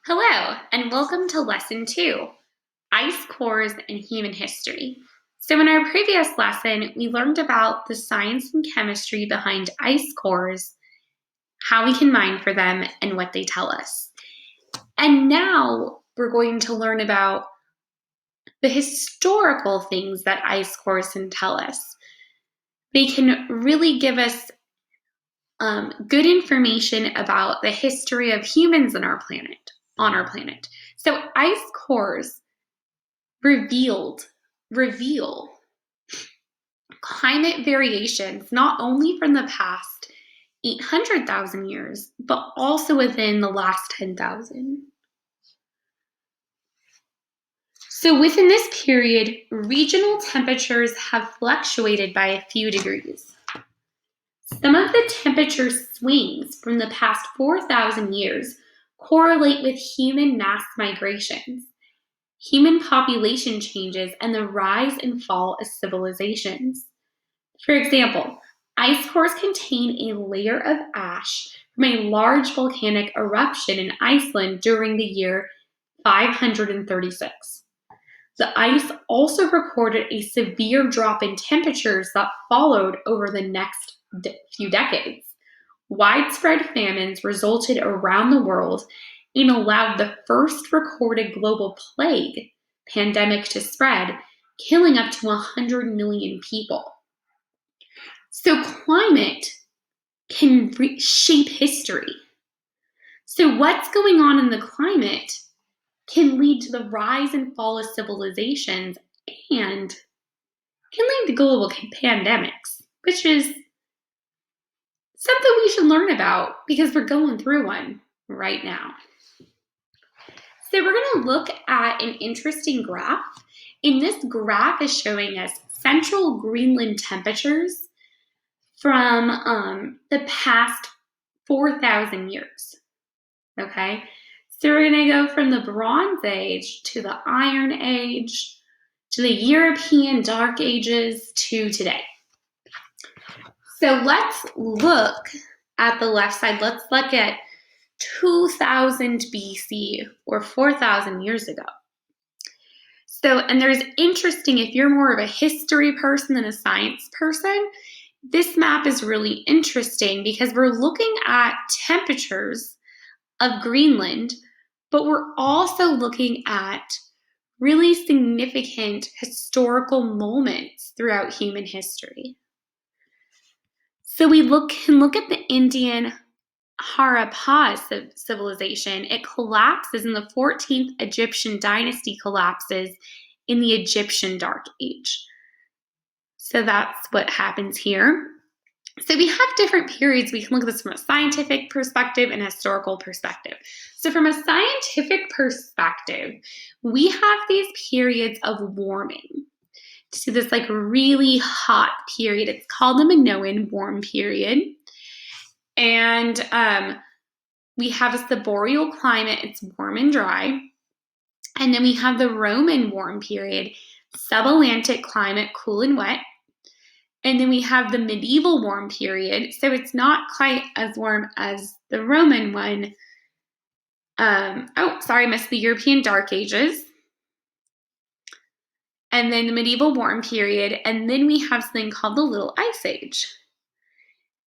Hello, and welcome to Lesson 2, Ice Cores in Human History. So in our previous lesson, we learned about the science and chemistry behind ice cores, how we can mine for them, and what they tell us. And now we're going to learn about the historical things that ice cores can tell us. They can really give us good information about the history of humans on our planet. So ice cores reveal climate variations not only from the past 800,000 years, but also within the last 10,000. So within this period, regional temperatures have fluctuated by a few degrees. Some of the temperature swings from the past 4,000 years correlate with human mass migrations, human population changes, and the rise and fall of civilizations. For example, ice cores contain a layer of ash from a large volcanic eruption in Iceland during the year 536. The ice also recorded a severe drop in temperatures that followed over the next few decades. Widespread famines resulted around the world and allowed the first recorded global plague pandemic to spread, killing up to 100 million people. So climate can shape history. So what's going on in the climate can lead to the rise and fall of civilizations and can lead to global pandemics, which is something we should learn about because we're going through one right now. So we're going to look at an interesting graph. And this graph is showing us central Greenland temperatures from the past 4,000 years. Okay, so we're going to go from the Bronze Age to the Iron Age to the European Dark Ages to today. So let's look at the left side. Let's look at 2000 BC or 4,000 years ago. So, and there's interesting, if you're more of a history person than a science person, this map is really interesting because we're looking at temperatures of Greenland, but we're also looking at really significant historical moments throughout human history. So we can look at the Indian Harappa civilization. It collapses in the 14th Egyptian dynasty collapses in the Egyptian Dark Age. So that's what happens here. So we have different periods. We can look at this from a scientific perspective and a historical perspective. So from a scientific perspective, we have these periods of warming. So this like really hot period. It's called the Minoan warm period. And we have a subboreal climate. It's warm and dry. And then we have the Roman warm period, subatlantic climate, cool and wet. And then we have the medieval warm period. So it's not quite as warm as the Roman one. I missed the European Dark Ages. And then the medieval warm period. And then we have something called the Little Ice Age.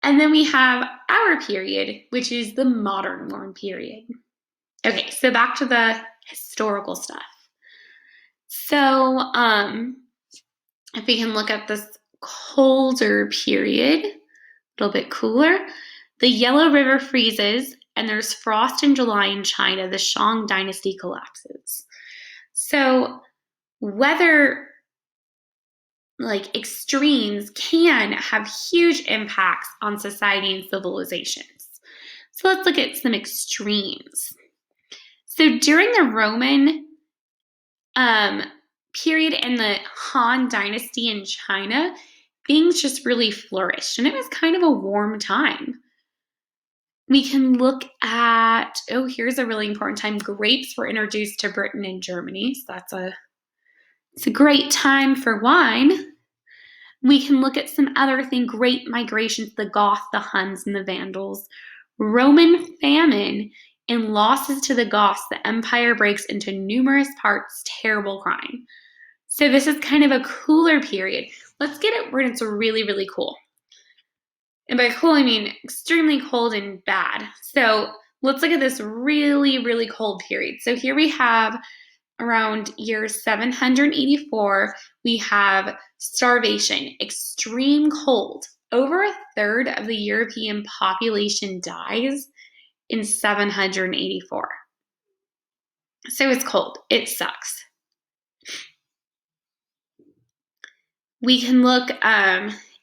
And then we have our period, which is the modern warm period. Okay, so back to the historical stuff. So if we can look at this colder period, a little bit cooler, the Yellow River freezes and there's frost in July in China. The Shang dynasty collapses. So weather like extremes can have huge impacts on society and civilizations. So let's look at some extremes. So during the Roman period and the Han dynasty in China, things just really flourished, and it was kind of a warm time. We can look at, here's a really important time. Grapes were introduced to Britain and Germany, so it's a great time for wine. We can look at some other things, great migrations, the Goths, the Huns, and the Vandals. Roman famine and losses to the Goths, the empire breaks into numerous parts, terrible crime. So this is kind of a cooler period. Let's get it where it's really, really cool. And by cool, I mean extremely cold and bad. So let's look at this really, really cold period. So here we have around year 784, we have starvation, extreme cold. Over a third of the European population dies in 784. So it's cold. It sucks. We can look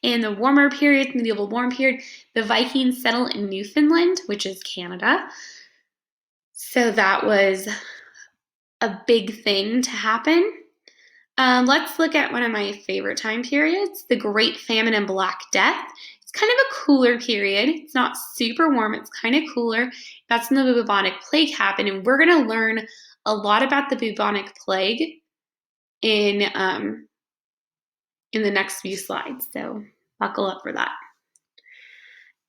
in the warmer period, medieval warm period, the Vikings settle in Newfoundland, which is Canada. So that was a big thing to happen. Let's look at one of my favorite time periods, the Great Famine and Black Death. It's kind of a cooler period. It's not super warm. It's kind of cooler. That's when the bubonic plague happened, and we're going to learn a lot about the bubonic plague in the next few slides. So buckle up for that.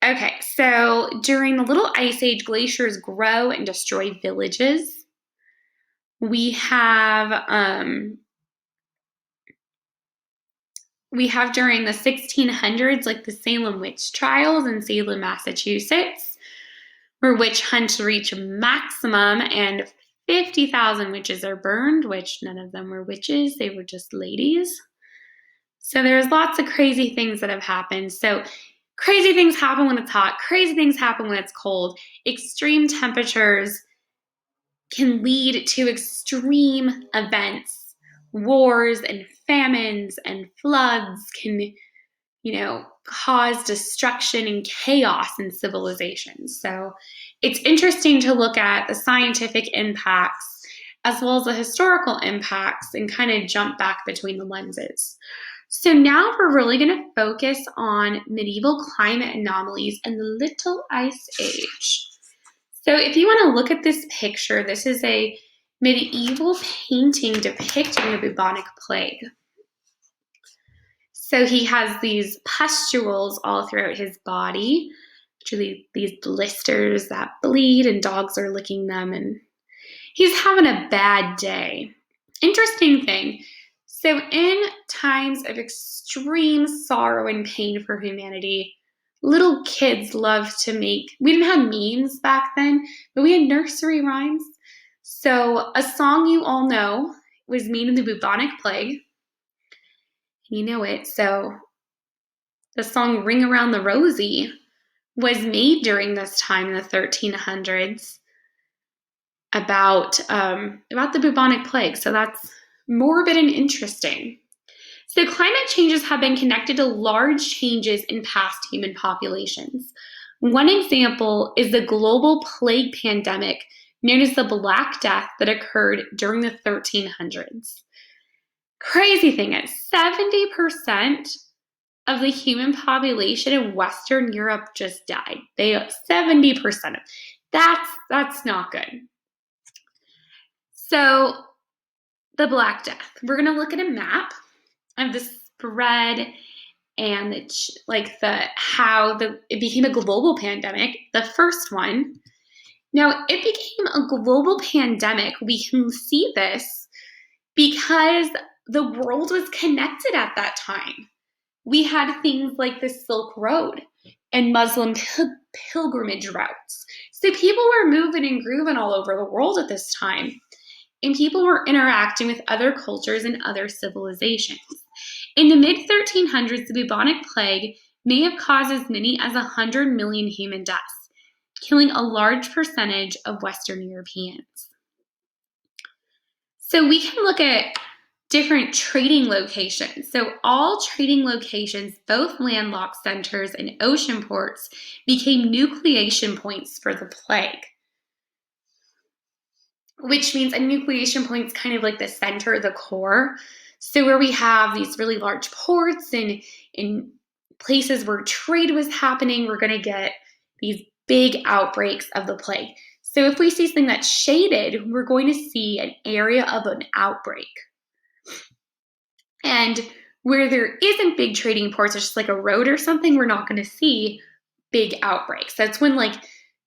Okay, so during the Little Ice Age, glaciers grow and destroy villages. We have during the 1600s, like the Salem witch trials in Salem, Massachusetts, where witch hunts reach maximum and 50,000 witches are burned, which none of them were witches, they were just ladies. So there's lots of crazy things that have happened. So crazy things happen when it's hot, crazy things happen when it's cold. Extreme temperatures can lead to extreme events. Wars and famines and floods can, cause destruction and chaos in civilizations. So it's interesting to look at the scientific impacts as well as the historical impacts and kind of jump back between the lenses. So now we're really going to focus on medieval climate anomalies and the Little Ice Age. So if you want to look at this picture, this is a medieval painting depicting the bubonic plague. So he has these pustules all throughout his body, which are these blisters that bleed, and dogs are licking them, and he's having a bad day. Interesting thing. So in times of extreme sorrow and pain for humanity, little kids love to we didn't have memes back then, but we had nursery rhymes. So a song you all know was Meaning the Bubonic Plague. You know it. So the song Ring Around the Rosie was made during this time in the 1300s about the bubonic plague. So that's morbid and interesting. So climate changes have been connected to large changes in past human populations. One example is the global plague pandemic known as the Black Death that occurred during the 1300s. Crazy thing is, 70% of the human population in Western Europe just died. 70%. That's not good. So the Black Death. We're going to look at a map of the spread and how it became a global pandemic. The first one. Now, it became a global pandemic. We can see this because the world was connected at that time. We had things like the Silk Road and Muslim pilgrimage routes. So people were moving and grooving all over the world at this time. And people were interacting with other cultures and other civilizations. In the mid-1300s, the bubonic plague may have caused as many as 100 million human deaths, killing a large percentage of Western Europeans. So we can look at different trading locations. So all trading locations, both landlocked centers and ocean ports, became nucleation points for the plague. Which means a nucleation point is kind of like the center, the core. So where we have these really large ports and in places where trade was happening, we're going to get these big outbreaks of the plague. So if we see something that's shaded, we're going to see an area of an outbreak. And where there isn't big trading ports, it's just like a road or something, we're not going to see big outbreaks. That's when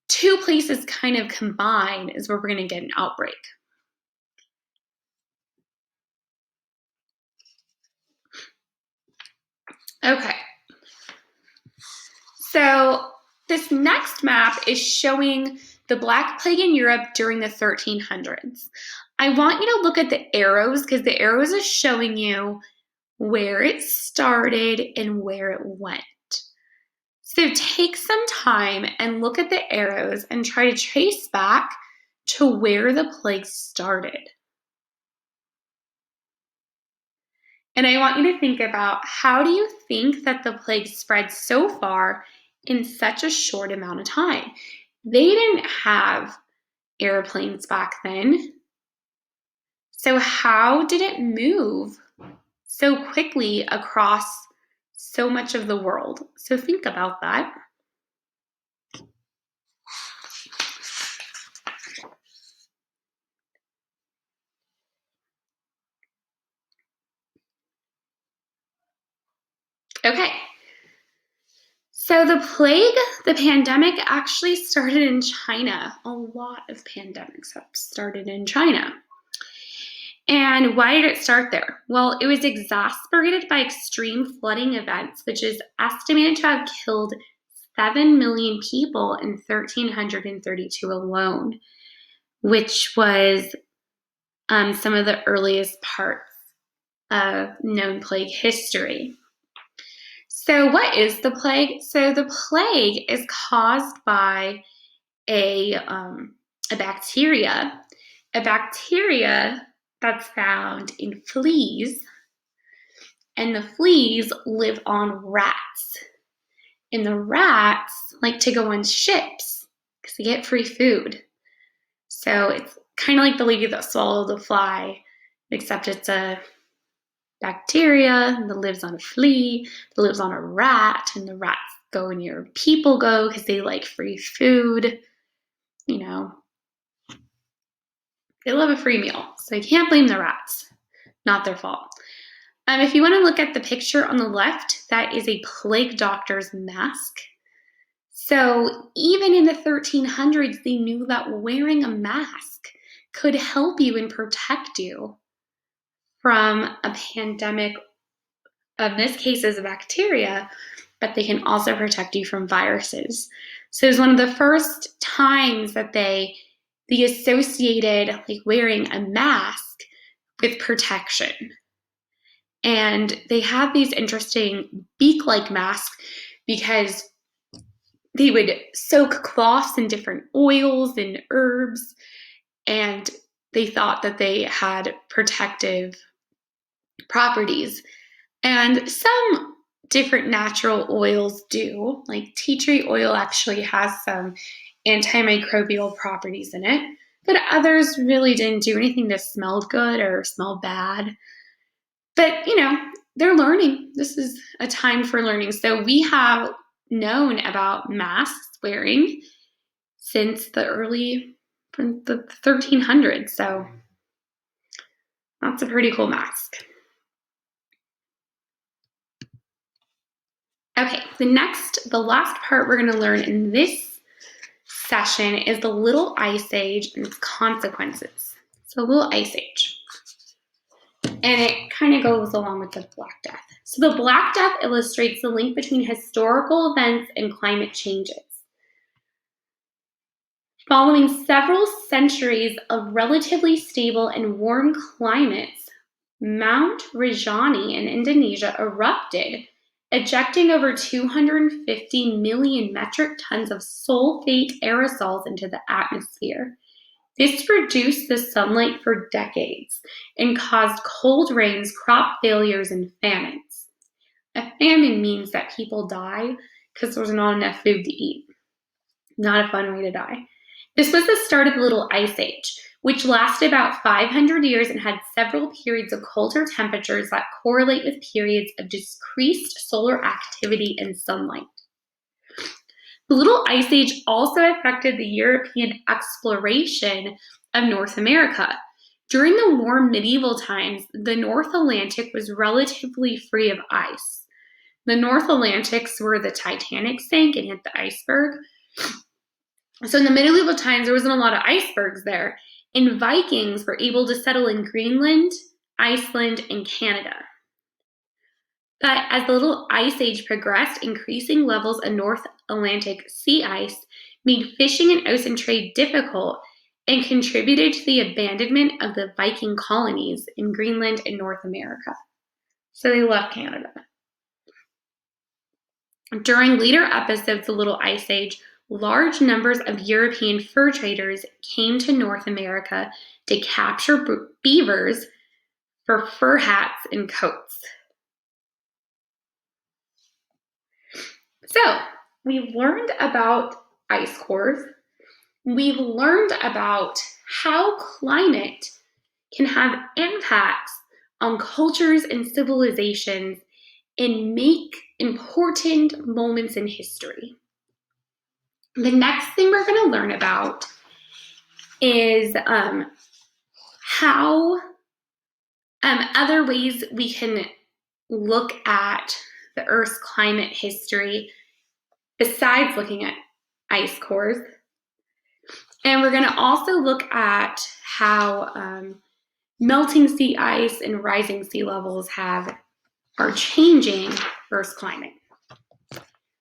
two places kind of combine is where we're going to get an outbreak. Okay. So this next map is showing the Black Plague in Europe during the 1300s. I want you to look at the arrows because the arrows are showing you where it started and where it went. So take some time and look at the arrows and try to trace back to where the plague started. And I want you to think about, how do you think that the plague spread so far in such a short amount of time? They didn't have airplanes back then. So how did it move so quickly across so much of the world? So think about that. Okay. So the pandemic actually started in China. A lot of pandemics have started in China. And why did it start there? Well, it was exacerbated by extreme flooding events, which is estimated to have killed 7 million people in 1332 alone, which was some of the earliest parts of known plague history. So what is the plague? So the plague is caused by a bacteria that's found in fleas, and the fleas live on rats. And the rats like to go on ships because they get free food. So it's kind of like the lady that swallowed the fly, except it's a bacteria that lives on a flea, that lives on a rat, and the rats go and your people go because they like free food. You know, they love a free meal, so you can't blame the rats. Not their fault. If you want to look at the picture on the left, that is a plague doctor's mask. So even in the 1300s, they knew that wearing a mask could help you and protect you from a pandemic. In this case, is a bacteria, but they can also protect you from viruses. So it was one of the first times that they associated like wearing a mask with protection. And they had these interesting beak-like masks because they would soak cloths in different oils and herbs, and they thought that they had protective properties. And some different natural oils do, like tea tree oil actually has some antimicrobial properties in it, but others really didn't do anything that smelled good or smell bad. But, they're learning. This is a time for learning. So we have known about masks wearing since from the 1300s. So that's a pretty cool mask. Okay, the last part we're going to learn in this session is the Little Ice Age and its consequences. So Little Ice Age. And it kind of goes along with the Black Death. So the Black Death illustrates the link between historical events and climate changes. Following several centuries of relatively stable and warm climates, Mount Rinjani in Indonesia erupted, ejecting over 250 million metric tons of sulfate aerosols into the atmosphere. This reduced the sunlight for decades and caused cold rains, crop failures, and famines. A famine means that people die because there's not enough food to eat. Not a fun way to die. This was the start of the Little Ice Age, which lasted about 500 years and had several periods of colder temperatures that correlate with periods of decreased solar activity and sunlight. The Little Ice Age also affected the European exploration of North America. During the warm medieval times, the North Atlantic was relatively free of ice. The North Atlantic's where the Titanic sank and hit the iceberg. So in the medieval times, there wasn't a lot of icebergs there, and Vikings were able to settle in Greenland, Iceland, and Canada. But as the little ice age progressed, increasing levels of North Atlantic sea ice made fishing and ocean trade difficult and contributed to the abandonment of the Viking colonies in Greenland and North America. So they left Canada. During later episodes of the Little Ice Age, large numbers of European fur traders came to North America to capture beavers for fur hats and coats. So, we've learned about ice cores. We've learned about how climate can have impacts on cultures and civilizations and make important moments in history. The next thing we're going to learn about is how other ways we can look at the Earth's climate history besides looking at ice cores. And we're going to also look at how melting sea ice and rising sea levels are changing Earth's climate.